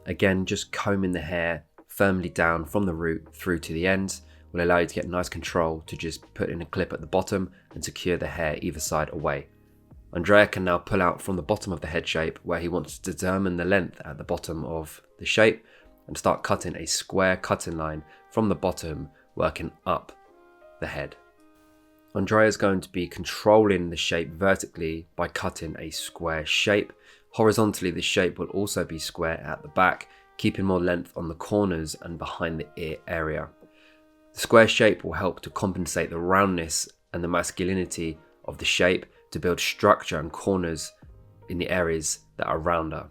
Again, just combing the hair firmly down from the root through to the ends will allow you to get nice control to just put in a clip at the bottom and secure the hair either side away. Andrea can now pull out from the bottom of the head shape where he wants to determine the length at the bottom of the shape and start cutting a square cutting line from the bottom, working up the head. Andrea is going to be controlling the shape vertically by cutting a square shape. Horizontally, the shape will also be square at the back, keeping more length on the corners and behind the ear area. The square shape will help to compensate the roundness and the masculinity of the shape to build structure and corners in the areas that are rounder.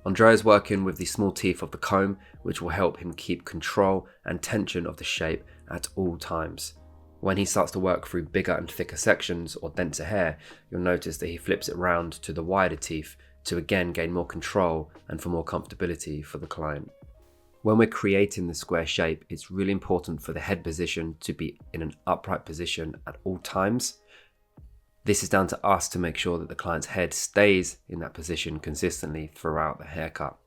Andrea is working with the small teeth of the comb, which will help him keep control and tension of the shape at all times. When he starts to work through bigger and thicker sections or denser hair, you'll notice that he flips it round to the wider teeth to again gain more control and for more comfortability for the client. When we're creating the square shape, it's really important for the head position to be in an upright position at all times. This is down to us to make sure that the client's head stays in that position consistently throughout the haircut.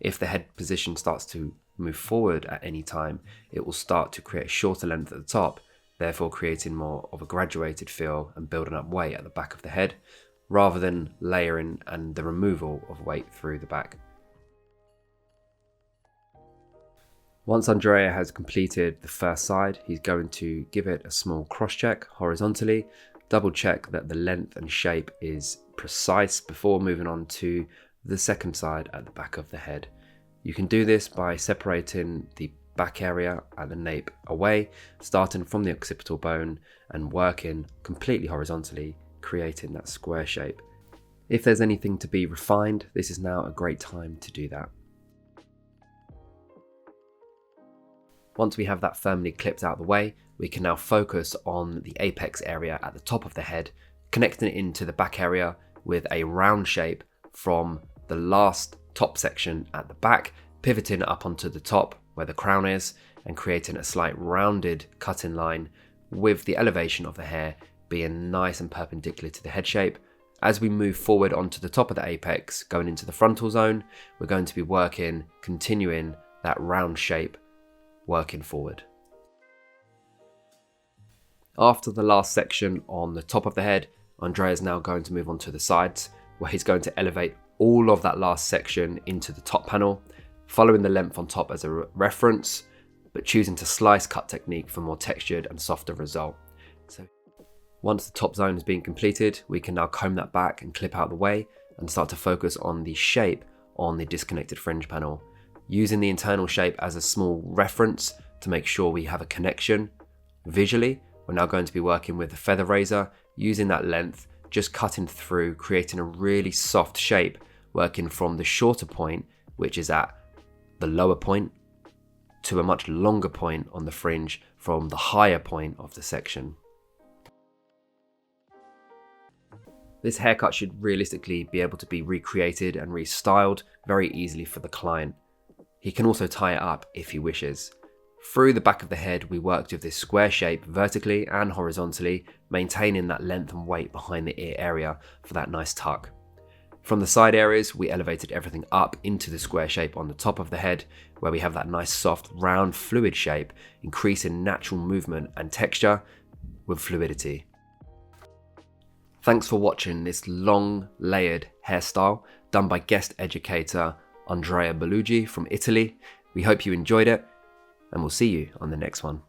If the head position starts to move forward at any time, it will start to create a shorter length at the top, therefore creating more of a graduated feel and building up weight at the back of the head, rather than layering and the removal of weight through the back. Once Andrea has completed the first side, he's going to give it a small cross check horizontally, double check that the length and shape is precise before moving on to the second side at the back of the head. You can do this by separating the back area at the nape away, starting from the occipital bone and working completely horizontally, creating that square shape. If there's anything to be refined, this is now a great time to do that. Once we have that firmly clipped out of the way, we can now focus on the apex area at the top of the head, connecting it into the back area with a round shape from the last top section at the back, pivoting up onto the top where the crown is and creating a slight rounded cutting line with the elevation of the hair being nice and perpendicular to the head shape. As we move forward onto the top of the apex, going into the frontal zone, we're going to be continuing that round shape, working forward. After the last section on the top of the head, Andrea is now going to move on to the sides, where he's going to elevate all of that last section into the top panel, following the length on top as a reference, but choosing to slice cut technique for more textured and softer result. So once the top zone has been completed, we can now comb that back and clip out the way and start to focus on the shape on the disconnected fringe panel, using the internal shape as a small reference to make sure we have a connection visually. We're now going to be working with the feather razor, using that length, just cutting through, creating a really soft shape, working from the shorter point, which is at the lower point, to a much longer point on the fringe from the higher point of the section. This haircut should realistically be able to be recreated and restyled very easily for the client. He can also tie it up if he wishes. Through the back of the head, we worked with this square shape vertically and horizontally, maintaining that length and weight behind the ear area for that nice tuck. From the side areas, we elevated everything up into the square shape on the top of the head, where we have that nice soft round fluid shape, increasing natural movement and texture with fluidity. Thanks for watching this long layered hairstyle done by guest educator Andrea Bellugi from Italy. We hope you enjoyed it, and we'll see you on the next one.